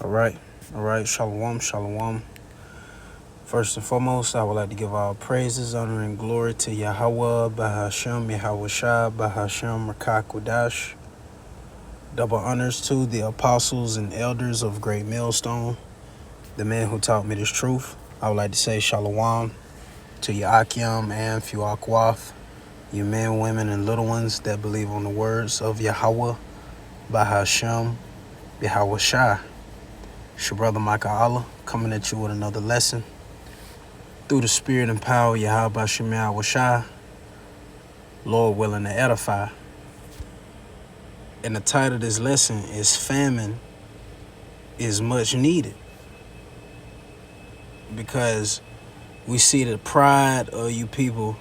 All right, shalom, shalom. First and foremost, I would like to give all praises, honor, and glory to Yahweh, Bahashem, Yahweh Shah, Bahashem, Rakakwadash. Double honors to the apostles and elders of Great Millstone, the man who taught me this truth. I would like to say shalom to Yakim and Fuakwaf, you men, women, and little ones that believe on the words of Yahweh, Bahashem, Yahweh Shah. It's your brother Micah Allah coming at you with another lesson. Through the spirit and power, Yahweh Shemai Washai, Lord willing to edify. And the title of this lesson is Famine is Much Needed. Because we see the pride of you people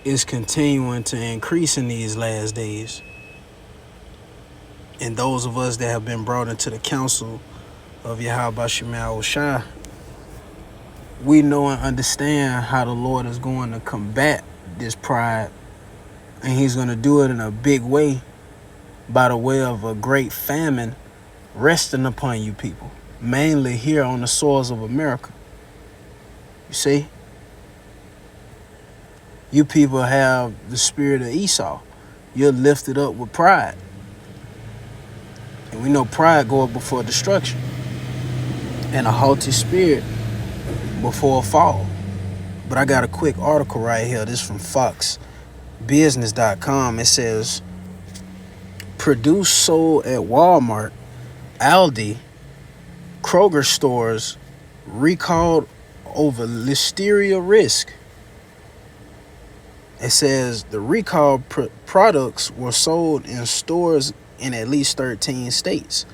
is continuing to increase in these last days. And those of us that have been brought into the council of Yahweh Shemai Washai, we know and understand how the Lord is going to combat this pride, and he's going to do it in a big way by the way of a great famine resting upon you people, mainly here on the soils of America. You see, you people have the spirit of Esau. You're lifted up with pride, and we know pride goeth before destruction, and a haughty spirit before a fall. But I got a quick article right here. This is from FoxBusiness.com. It says, produce sold at Walmart, Aldi, Kroger stores recalled over listeria risk. It says the recalled products were sold in stores in at least 13 states.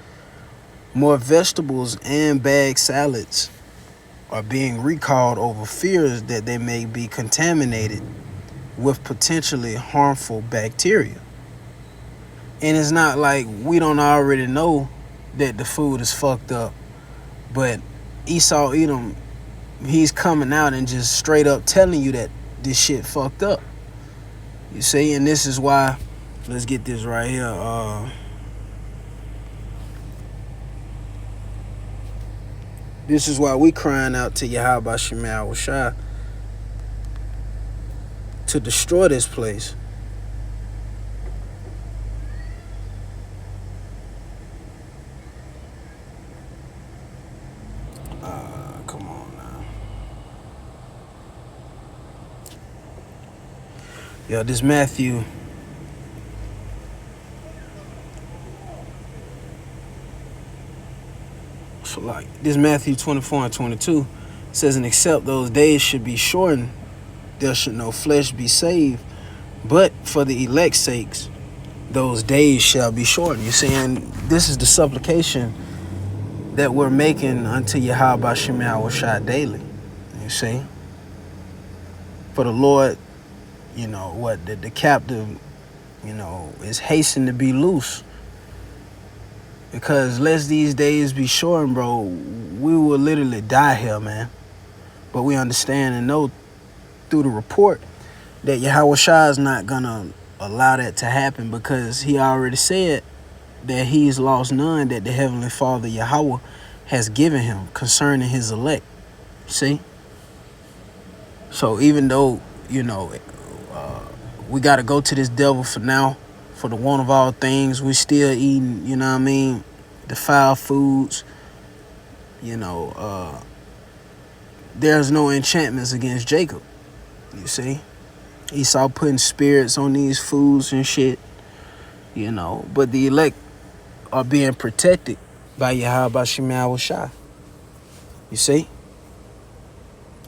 More vegetables and bagged salads are being recalled over fears that they may be contaminated with potentially harmful bacteria. And it's not like we don't already know that the food is fucked up, but Esau Edom, he's coming out and just straight up telling you that this shit fucked up. You see, and this is why, let's get this right here. This is why we crying out to Yahweh Shemai Washai to destroy this place. Come on now. Yo, this Matthew. So like this Matthew 24 and 22 says, and except those days should be shortened, there should no flesh be saved. But for the elect's sakes, those days shall be shortened. You see, and this is the supplication that we're making unto Yahweh Shemai Washai daily. You see, for the Lord, you know what, the captive, you know, is hastening to be loose. Because lest these days be shortened, bro, we will literally die here, man. But we understand and know through the report that Yahweh Shah is not gonna allow that to happen, because he already said that he's lost none that the Heavenly Father Yahweh has given him concerning his elect. See? So even though, you know, we got to go to this devil for now, for the want of all things, we still eating, you know what I mean, defiled foods, you know, there's no enchantments against Jacob, you see. Esau putting spirits on these foods and shit, you know, but the elect are being protected by Yahweh Shemai Washai. You see?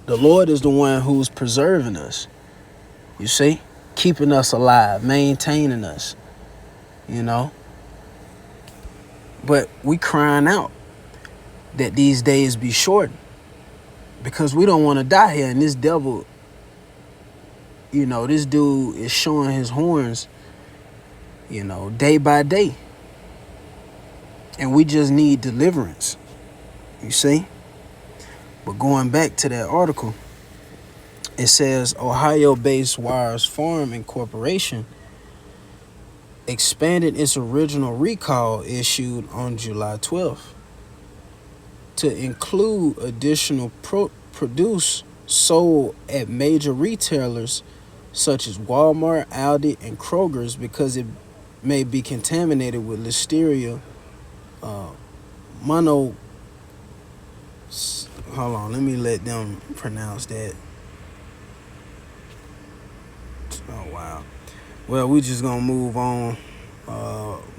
The Lord is the one who's preserving us, you see? Keeping us alive, maintaining us, you know? But we crying out that these days be shortened, because we don't want to die here. And this devil, you know, this dude is showing his horns, you know, day by day. And we just need deliverance, you see? But going back to that article, it says Ohio-based Wires Farm Incorporation expanded its original recall issued on July 12th to include additional produce sold at major retailers such as Walmart, Aldi, and Kroger's because it may be contaminated with Listeria mono. Hold on, let me let them pronounce that. Oh wow. Well, we just gonna move on.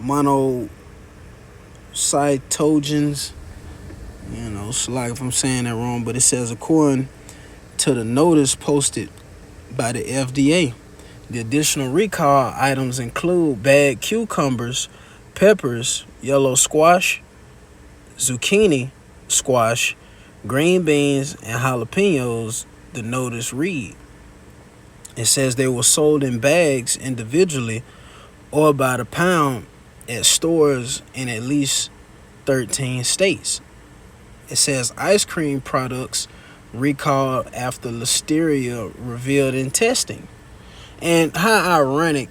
Monocytogens. It's like if I'm saying that wrong, but it says according to the notice posted by the FDA, the additional recall items include bagged cucumbers, peppers, yellow squash, zucchini, squash, green beans, and jalapenos. The notice read. It says they were sold in bags individually or by the pound at stores in at least 13 states. It says ice cream products recalled after Listeria revealed in testing. And how ironic,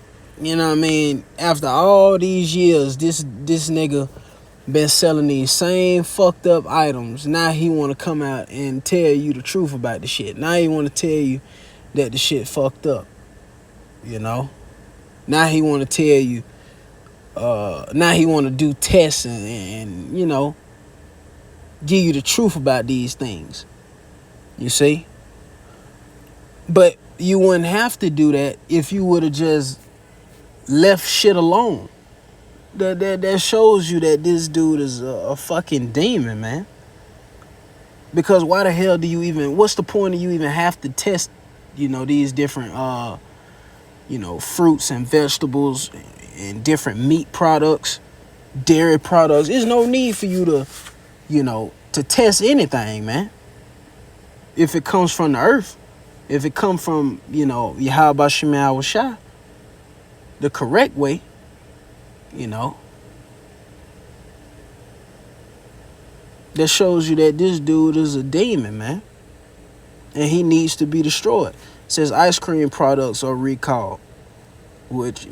after all these years, this nigga been selling these same fucked up items. Now he want to come out and tell you the truth about the shit. Now he want to tell you that the shit fucked up. Now he want to tell you. Now he want to do tests and give you the truth about these things. You see? But you wouldn't have to do that if you would have just left shit alone. That shows you that this dude is a fucking demon, man. Because why the hell do you even... What's the point of you even have to test, these different, fruits and vegetables and different meat products, dairy products? There's no need for you to, to test anything, man. If it comes from the earth, if it comes from, Yahweh Shema Shah, the correct way, that shows you that this dude is a demon, man. And he needs to be destroyed. It says ice cream products are recalled, which,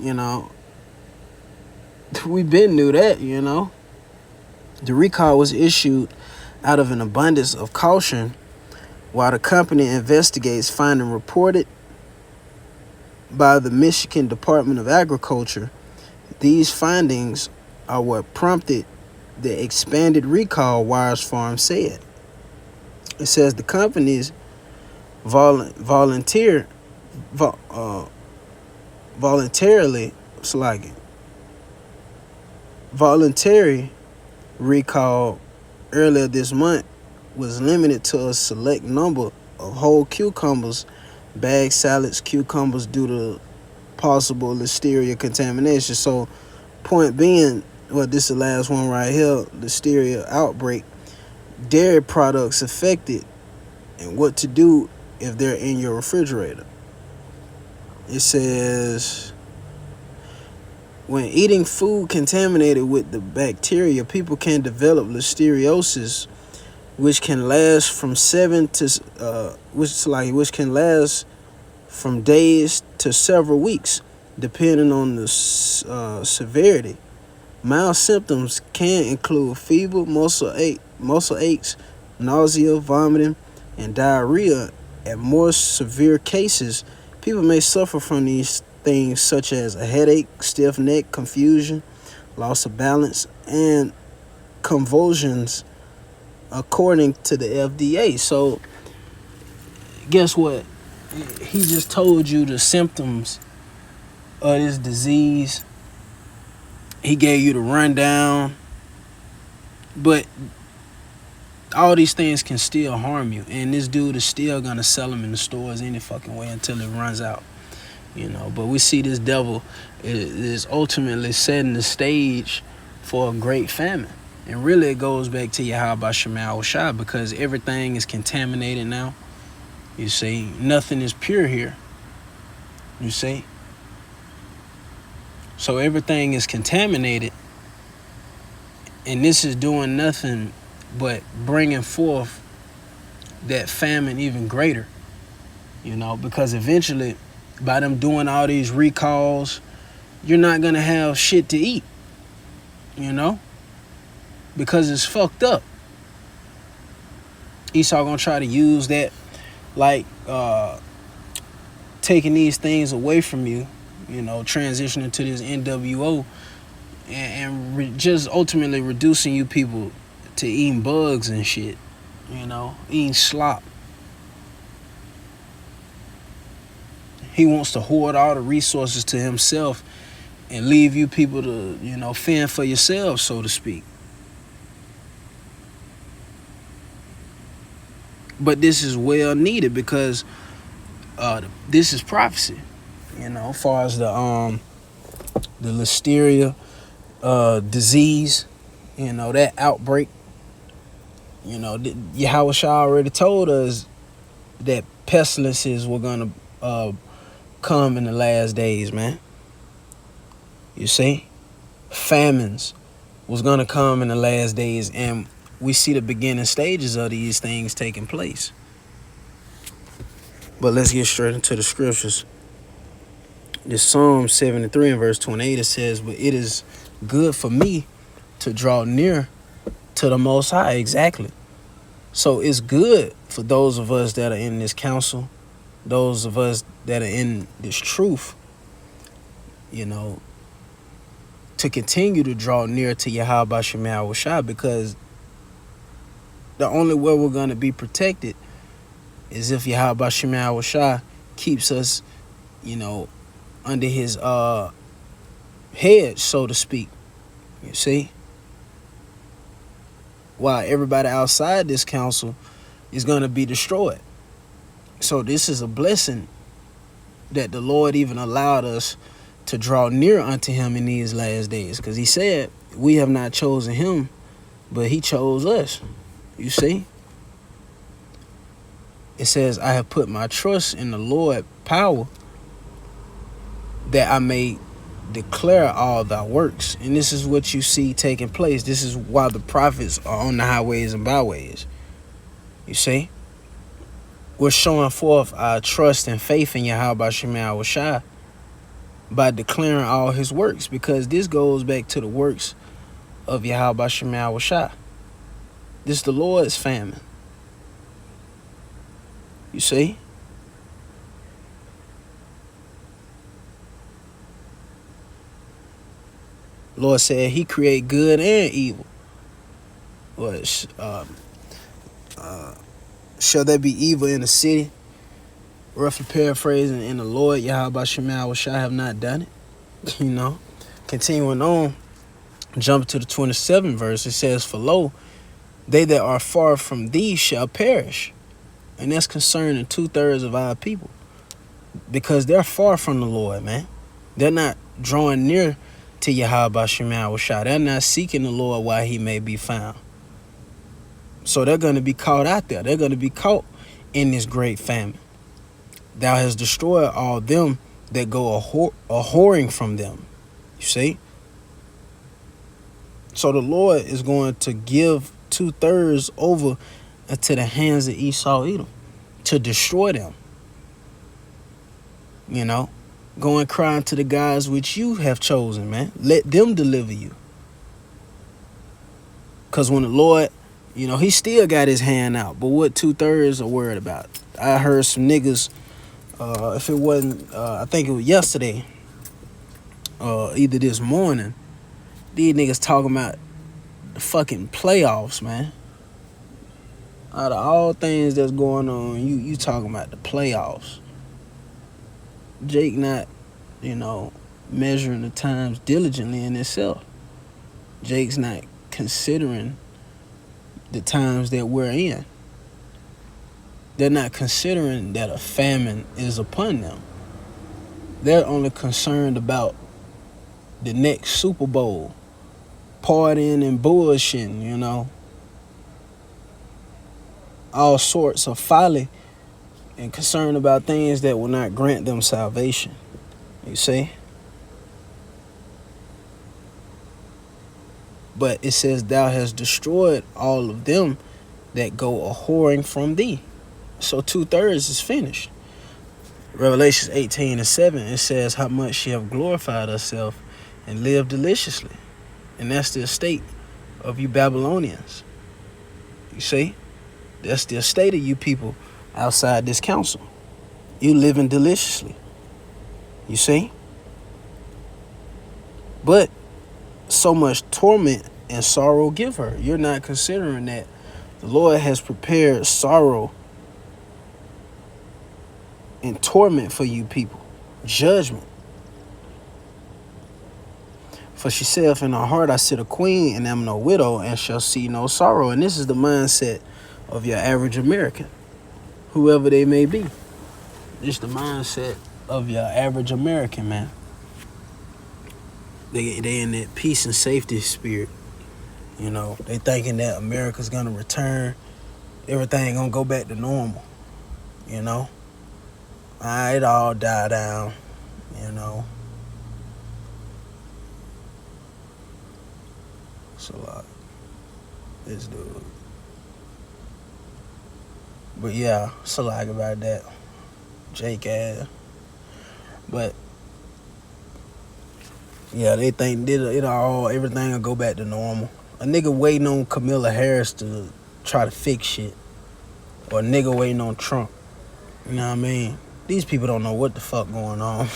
we been knew that, The recall was issued out of an abundance of caution while the company investigates finding reported by the Michigan Department of Agriculture. These findings are what prompted the expanded recall, Wires Farm said. It says the company's voluntarily voluntary recall earlier this month was limited to a select number of whole cucumbers, bagged salads, cucumbers due to possible Listeria contamination. So, point being, this is the last one right here, Listeria outbreak, dairy products affected, and what to do if they're in your refrigerator. It says, when eating food contaminated with the bacteria, people can develop listeriosis, which can last from which can last from days to several weeks, depending on the severity. Mild symptoms can include fever, muscle aches, nausea, vomiting, and diarrhea. In more severe cases, people may suffer from these things such as a headache, stiff neck, confusion, loss of balance, and convulsions, according to the FDA. So, guess what? He just told you the symptoms of this disease. He gave you the rundown. But all these things can still harm you. And this dude is still going to sell them in the stores any fucking way until it runs out. But we see this devil is ultimately setting the stage for a great famine. And really it goes back to Yahweh Shema Shah, because everything is contaminated now. You see, nothing is pure here. You see? So everything is contaminated. And this is doing nothing but bringing forth that famine even greater. Because eventually, by them doing all these recalls, you're not gonna have shit to eat, you know, because it's fucked up. Esau gonna try to use that, like taking these things away from you, you know, transitioning to this NWO, and just ultimately reducing you people to eating bugs and shit, you know, eating slop. He wants to hoard all the resources to himself and leave you people to, you know, fend for yourselves, so to speak. But this is well needed because this is prophecy, you know, as far as the listeria disease, you know, that outbreak. You know, Yahweh Shah already told us that pestilences were gonna come in the last days, man. You see, famines was gonna come in the last days, and we see the beginning stages of these things taking place. But let's get straight into the scriptures. This Psalm 73 and verse 28, it says, "But it is good for me to draw near to the Most High." Exactly. So it's good for those of us that are in this council, those of us that are in this truth, you know, to continue to draw near to Yahweh Shema Shah, because the only way we're going to be protected is if Yahweh Shema Shah keeps us, you know, under his head, so to speak. You see? While everybody outside this council is going to be destroyed. So this is a blessing that the Lord even allowed us to draw near unto him in these last days. Because he said, we have not chosen him, but he chose us. You see? It says, I have put my trust in the Lord power, that I may declare all thy works. And this is what you see taking place. This is why the prophets are on the highways and byways. You see? We're showing forth our trust and faith in Yahweh Shema Shah by declaring all his works, because this goes back to the works of Yahweh Shema Shah. This is the Lord's famine. You see? Lord said he create good and evil. Shall there be evil in the city? Roughly paraphrasing, in the Lord Yahweh Shema Shah have not done it. You know? Continuing on, jump to the 27th verse. It says, for lo, they that are far from thee shall perish. And that's concerning 2/3 of our people. Because they're far from the Lord, man. They're not drawing near to Yahweh Shema Shah. They're not seeking the Lord while he may be found. So they're going to be caught out there. They're going to be caught in this great famine. Thou hast destroyed all them that go a-whoring from them. You see? So the Lord is going to give 2/3 over into the hands of Esau Edom to destroy them. You know? Go and cry unto the gods which you have chosen, man. Let them deliver you. Because when the Lord, you know, he still got his hand out. But what 2/3 are worried about? I heard some niggas, if it wasn't, I think it was yesterday, either this morning, these niggas talking about the fucking playoffs, man. Out of all things that's going on, you talking about the playoffs. Jake not, you know, measuring the times diligently in itself. Jake's not considering the times that we're in. They're not considering that a famine is upon them. They're only concerned about the next Super Bowl, partying and bullshitting, you know. All sorts of folly, and concerned about things that will not grant them salvation. You see? But it says, thou hast destroyed all of them that go a-whoring from thee. So 2/3 is finished. Revelation 18:7, it says how much she have glorified herself and lived deliciously. And that's the estate of you Babylonians. You see? That's the estate of you people outside this council. You living deliciously. You see? But so much torment and sorrow give her. You're not considering that the Lord has prepared sorrow and torment for you people. Judgment. For she saith in her heart, I sit a queen and am no widow and shall see no sorrow. And this is the mindset of your average American, whoever they may be. This is the mindset of your average American, man. They in that peace and safety spirit. You know, they thinking that America's gonna return. Everything gonna go back to normal. You know? It all die down. You know? It's a lot. This dude. But yeah, it's a lot about that. Jake ass. But yeah, they think everything will go back to normal. A nigga waiting on Kamala Harris to try to fix shit. Or a nigga waiting on Trump. You know what I mean? These people don't know what the fuck going on.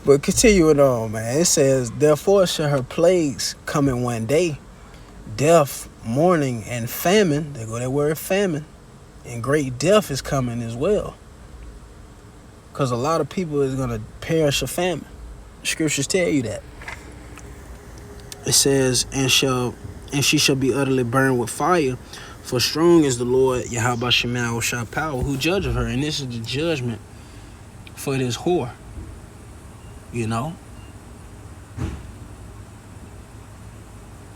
But continuing on, man. It says, therefore shall her plagues come in one day. Death, mourning, and famine. There go that word famine. And great death is coming as well. Because a lot of people is going to perish of famine. Scriptures tell you that. It says, and she shall be utterly burned with fire. For strong is the Lord, Yahweh Shemel Shah power, who judgeth her. And this is the judgment for this whore. You know?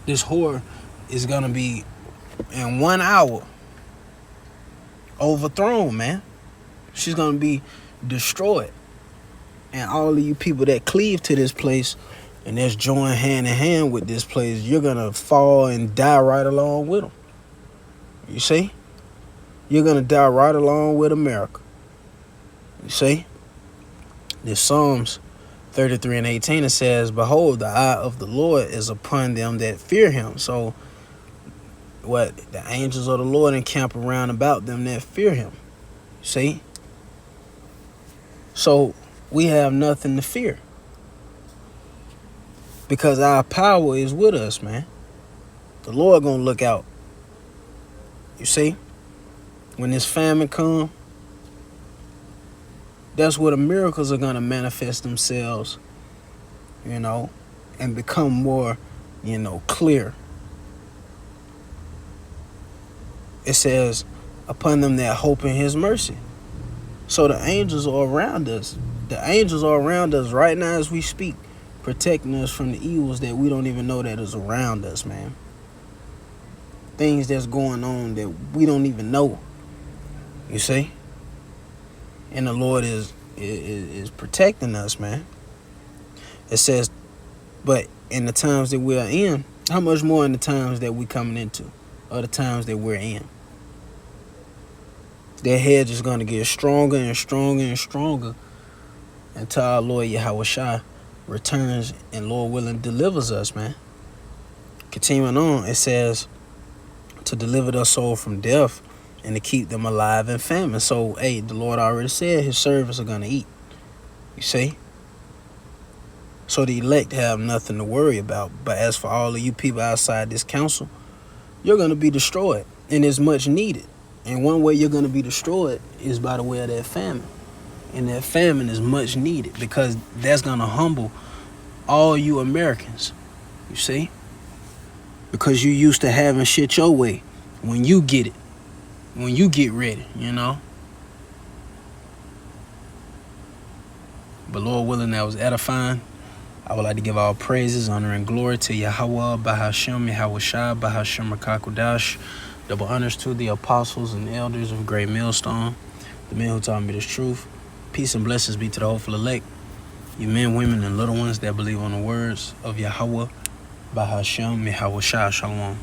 This whore is going to be, in 1 hour, overthrown, man. She's going to be destroyed. And all of you people that cleave to this place and that's joined hand in hand with this place, you're going to fall and die right along with them. You see? You're going to die right along with America. You see? This Psalms 33:18, it says, behold, the eye of the Lord is upon them that fear him. So, what? The angels of the Lord encamp around about them that fear him. See? So, we have nothing to fear. Because our power is with us, man. The Lord gonna look out. You see? When this famine come, that's where the miracles are gonna manifest themselves, you know, and become more, you know, clear. It says, upon them that hope in his mercy. So the angels are around us. The angels are around us right now as we speak, protecting us from the evils that we don't even know that is around us, man. Things that's going on that we don't even know. You see? And the Lord is protecting us, man. It says, but in the times that we are in, how much more in the times that we coming into, or the times that we're in? Their hedge is going to get stronger and stronger and stronger until our Lord Yahweh Shai returns and, Lord willing, delivers us, man. Continuing on, it says, to deliver their soul from death and to keep them alive in famine. So, hey, the Lord already said his servants are going to eat. You see? So the elect have nothing to worry about. But as for all of you people outside this council, you're going to be destroyed. And it's much needed. And one way you're going to be destroyed is by the way of that famine. And that famine is much needed because that's going to humble all you Americans. You see? Because you used to having shit your way when you get it. When you get ready, you know? But Lord willing, that was edifying. I would like to give all praises, honor, and glory to Yahweh, Bahashem, Yahweh Shai, Bahashem, Rakakudash. Double honors to the apostles and elders of Great Millstone, the men who taught me this truth. Peace and blessings be to the hopeful elect, you men, women, and little ones that believe on the words of Yahweh, Bahashem, Yahweh Shai. Shalom.